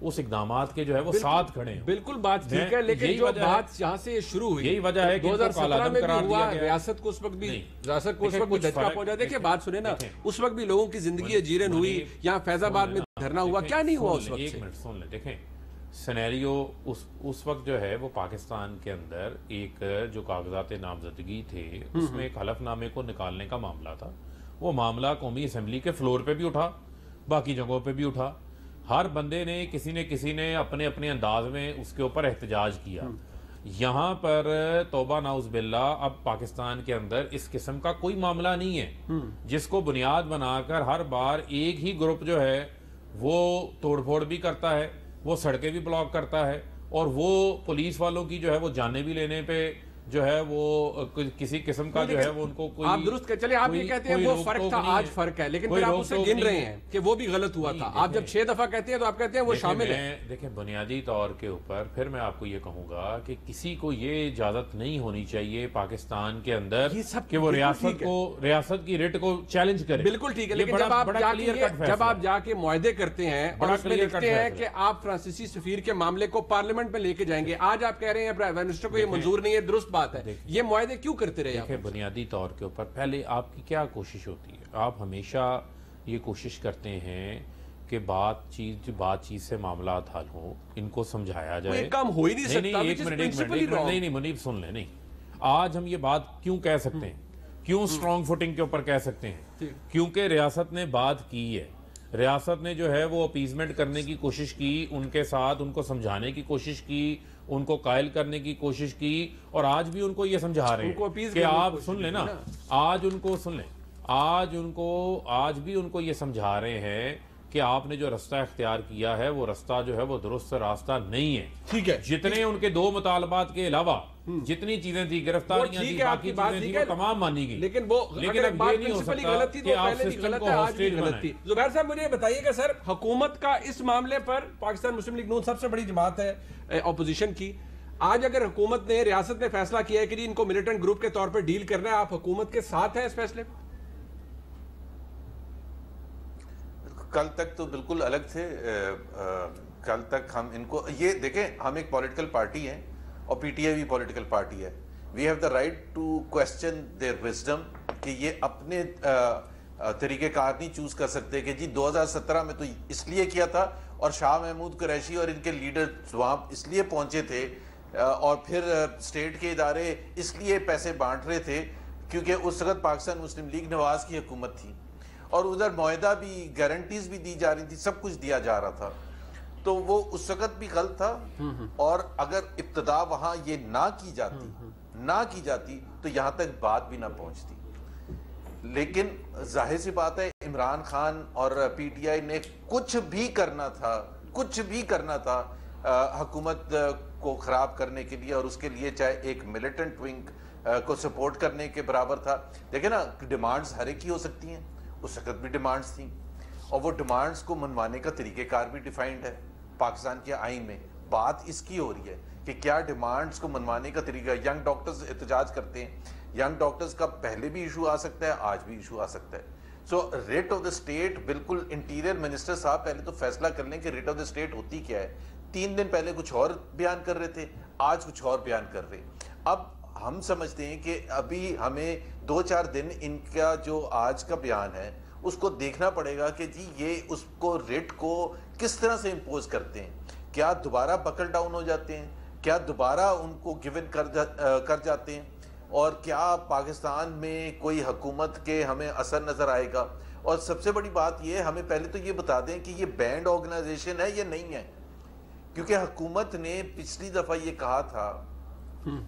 اس اقدامات کے جو ہے وہ ساتھ کھڑے ہیں. بالکل بات ٹھیک ہے، لیکن جو بات یہاں سے شروع ہوئی یہی وجہ ہے کہ 2017 میں بھی ہوا، ریاست کو اس وقت بھی دھچکا پہنچا. دیکھیں بات سنیں نا، اس وقت بھی لوگوں کی زندگی اجیرن ہوئی، یہاں فیض آباد میں دھرنا ہوا، کیا نہیں ہوا اس وقت سے؟ ایک منٹ سن لیں. دیکھیں سینیریو اس وقت جو ہے وہ پاکستان کے اندر ایک جو کاغذات نامزدگی تھے اس میں ایک حلف نامے کو نکالنے کا معاملہ تھا. وہ معاملہ قومی اسمبلی کے فلور پہ بھی اٹھا، باقی جگہوں پہ بھی اٹھا. ہر بندے نے کسی نے اپنے اپنے انداز میں اس کے اوپر احتجاج کیا. یہاں پر توبہ نعوذ باللہ اب پاکستان کے اندر اس قسم کا کوئی معاملہ نہیں ہے جس کو بنیاد بنا کر ہر بار ایک ہی گروپ جو ہے وہ توڑ پھوڑ بھی کرتا ہے، وہ سڑکیں بھی بلاک کرتا ہے، اور وہ پولیس والوں کی جو ہے وہ جانیں بھی لینے پہ جو ہے وہ کسی قسم کا جو ہے وہ ان کو کوئی آپ درست کہ چلے آپ یہ کہتے ہیں وہ فرق تھا، آج فرق ہے، لیکن پھر آپ اسے گن رہے ہیں کہ وہ بھی غلط ہوا تھا. آپ جب 6 دفعہ کہتے ہیں تو آپ کہتے ہیں وہ شامل ہے. دیکھیں بنیادی طور کے اوپر پھر میں آپ کو یہ کہوں گا کہ کسی کو یہ اجازت نہیں ہونی چاہیے پاکستان کے اندر کہ وہ ریاست کی ریٹ کو چیلنج کرے. بالکل ٹھیک ہے، لیکن جب آپ جا کے معاہدے کرتے ہیں اور اس میں لکھتے ہیں کہ آپ فرانسیسی سفیر کے معاملے کو پارلیمنٹ میں لے کے جائیں گے، آج آپ کہہ رہے ہیں پرائم منسٹر کو یہ منظور نہیں ہے، درست بات ہے، یہ معاہدے کیوں کرتے رہے؟ دیکھیں بنیادی طور کے اوپر پہلے آپ کی کیا کوشش ہوتی ہے؟ آپ ہمیشہ یہ کوشش کرتے ہیں کہ بات چیز سے معاملات حل ہوں، ان کو سمجھایا جائے. یہ کام ہو ہی نہیں سکتا. ایک منٹ نہیں منیب سن لیں. نہیں، آج ہم یہ بات کیوں کہہ سکتے ہیں، کیوں سٹرونگ فوٹنگ کے اوپر کہہ سکتے ہیں؟ کیونکہ ریاست نے بات کی ہے. ریاست نے جو ہے وہ اپیزمنٹ کرنے کی کوشش کی ان کے ساتھ، ان کو سمجھانے کی کوشش کی، ان کو قائل کرنے کی کوشش کی، اور آج بھی ان کو یہ سمجھا رہے ہیں کہ آپ سن لیں نا، آج بھی ان کو یہ سمجھا رہے ہیں کہ آپ نے جو رستہ اختیار کیا ہے وہ رستہ جو ہے وہ درست راستہ نہیں ہے. ٹھیک ہے، جتنے ان کے 2 مطالبات کے علاوہ جتنی چیزیں تھی، گرفتاریاں تھی، باقی چیزیں تھی، وہ تمام مانی گئی. لیکن اب یہ نہیں ہو سکتا کہ آپ سسٹم کو ہاسٹیج بنائیں. زبیر صاحب مجھے بتائیے کہ سر حکومت کا اس معاملے پر، پاکستان مسلم لیگ نون سب سے بڑی جماعت ہے اپوزیشن کی، آج اگر حکومت نے، ریاست نے فیصلہ کیا ہے کہ ان کو ملیٹنٹ گروپ کے طور پر ڈیل کرنا ہے، آپ حکومت کے ساتھ ہیں اس فیصلے میں؟ کل تک تو بالکل الگ تھے. کل تک ہم ان کو یہ دیکھیں، ہم ایک پولیٹیکل پارٹی ہیں اور پی ٹی آئی بھی پولیٹیکل پارٹی ہے. We have the right to question their wisdom کہ یہ اپنے طریقہ کار نہیں چوز کر سکتے کہ جی 2017 میں تو اس لیے کیا تھا، اور شاہ محمود قریشی اور ان کے لیڈر وہاں اس لیے پہنچے تھے، اور پھر اسٹیٹ کے ادارے اس لیے پیسے بانٹ رہے تھے کیونکہ اس وقت پاکستان مسلم لیگ نواز کی حکومت تھی، اور ادھر معاہدہ بھی، گارنٹیز بھی دی جا رہی تھی، سب کچھ دیا جا رہا تھا. تو وہ اس وقت بھی غلط تھا، اور اگر ابتدا وہاں یہ نہ کی جاتی تو یہاں تک بات بھی نہ پہنچتی. لیکن ظاہر سی بات ہے عمران خان اور پی ٹی آئی نے کچھ بھی کرنا تھا حکومت کو خراب کرنے کے لیے، اور اس کے لیے چاہے ایک ملیٹنٹ ونگ کو سپورٹ کرنے کے برابر تھا. دیکھیں نا، ڈیمانڈز ہر ایک ہی ہو سکتی ہیں، اس وقت بھی ڈیمانڈز تھیں، اور وہ ڈیمانڈز کو منوانے کا طریقہ کار بھی ڈیفائنڈ ہے پاکستان کے آئین میں. بات اس کی ہو رہی ہے کہ کیا ڈیمانڈز کو منوانے کا طریقہ. ینگ ڈاکٹرز احتجاج کرتے ہیں، ینگ ڈاکٹرز کا پہلے بھی ایشو آ سکتا ہے، آج بھی ایشو آ سکتا ہے. سو ریٹ آف دا اسٹیٹ، بالکل انٹیریئر منسٹر صاحب پہلے تو فیصلہ کر لیں کہ ریٹ آف دا اسٹیٹ ہوتی کیا ہے. 3 دن پہلے کچھ اور بیان کر رہے تھے، آج کچھ اور بیان کر رہے. اب ہم سمجھتے ہیں کہ ابھی ہمیں 2-4 دن ان کا جو آج کا بیان ہے اس کو دیکھنا پڑے گا کہ جی یہ اس کو ریٹ کو کس طرح سے امپوز کرتے ہیں. کیا دوبارہ بکل ڈاؤن ہو جاتے ہیں؟ کیا دوبارہ ان کو گیون کر جاتے ہیں؟ اور کیا پاکستان میں کوئی حکومت کے ہمیں اثر نظر آئے گا؟ اور سب سے بڑی بات یہ، ہمیں پہلے تو یہ بتا دیں کہ یہ بینڈ آرگنائزیشن ہے یا نہیں ہے، کیونکہ حکومت نے پچھلی دفعہ یہ کہا تھا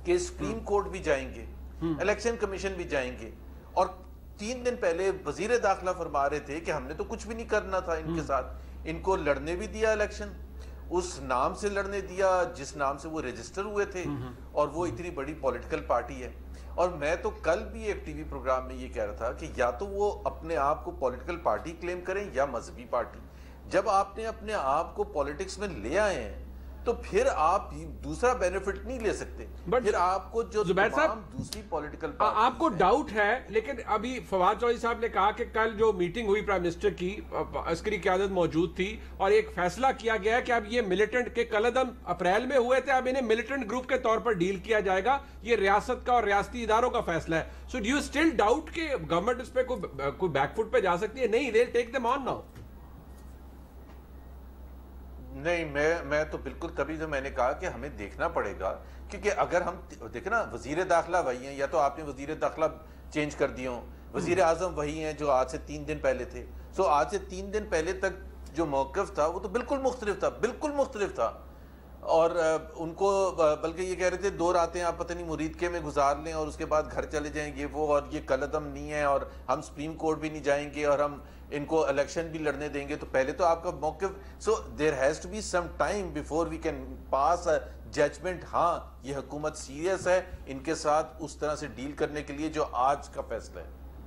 کہ سپریم کورٹ بھی جائیں گے، الیکشن کمیشن بھی جائیں گے، اور 3 دن پہلے وزیر داخلہ فرما رہے تھے کہ ہم نے تو کچھ بھی نہیں کرنا تھا ان کے ساتھ. ان کو لڑنے بھی دیا الیکشن، اس نام سے لڑنے دیا جس نام سے وہ رجسٹر ہوئے تھے، اور وہ اتنی بڑی پولیٹیکل پارٹی ہے. اور میں تو کل بھی ایک ٹی وی پروگرام میں یہ کہہ رہا تھا کہ یا تو وہ اپنے آپ کو پولیٹیکل پارٹی کلیم کریں یا مذہبی پارٹی. جب آپ نے اپنے آپ کو پولیٹکس میں لے آئے ہیں تو پھر آپ دوسرا بینیفٹ نہیں لے سکتے. پھر آپ کو جو تمام دوسری پولیٹیکل آپ کو ڈاؤٹ ہے, لیکن ابھی فواد چودھری صاحب نے کہا کہ کل جو میٹنگ ہوئی پرائم منسٹر کی, عسکری قیادت موجود تھی اور ایک فیصلہ کیا گیا کہ اب یہ ملیٹنٹ کے قلعدم اپریل میں ہوئے تھے, اب انہیں ملیٹنٹ گروپ کے طور پر ڈیل کیا جائے گا, یہ ریاست کا اور ریاستی اداروں کا فیصلہ ہے. So do you still doubt کہ گورنمنٹ اس پہ کوئی بیک فٹ پہ جا سکتی ہے؟ نہیں, they'll take them on now. نہیں, میں تو بالکل, تبھی تو میں نے کہا کہ ہمیں دیکھنا پڑے گا, کیونکہ اگر ہم دیکھیں نا, وزیر داخلہ وہی ہیں, یا تو آپ نے وزیر داخلہ چینج کر دی ہوں, وزیر اعظم وہی ہیں جو آج سے 3 دن پہلے تھے. سو آج سے 3 دن پہلے تک جو موقف تھا وہ تو بالکل مختلف تھا. اور ان کو بلکہ یہ کہہ رہے تھے 2 راتیں آپ پتہ نہیں مریدکے میں گزار لیں اور اس کے بعد گھر چلے جائیں گے وہ, اور یہ قلعدم نہیں ہے اور ہم سپریم کورٹ بھی نہیں جائیں گے اور ہم ان کو الیکشن بھی لڑنے دیں گے. تو پہلے تو آپ کا موقف, so there has to be some time before we can pass a judgment. ہاں, یہ حکومت سیریس ہے ان کے ساتھ اس طرح سے ڈیل کرنے کے لیے جو آج کا فیصلہ ہے.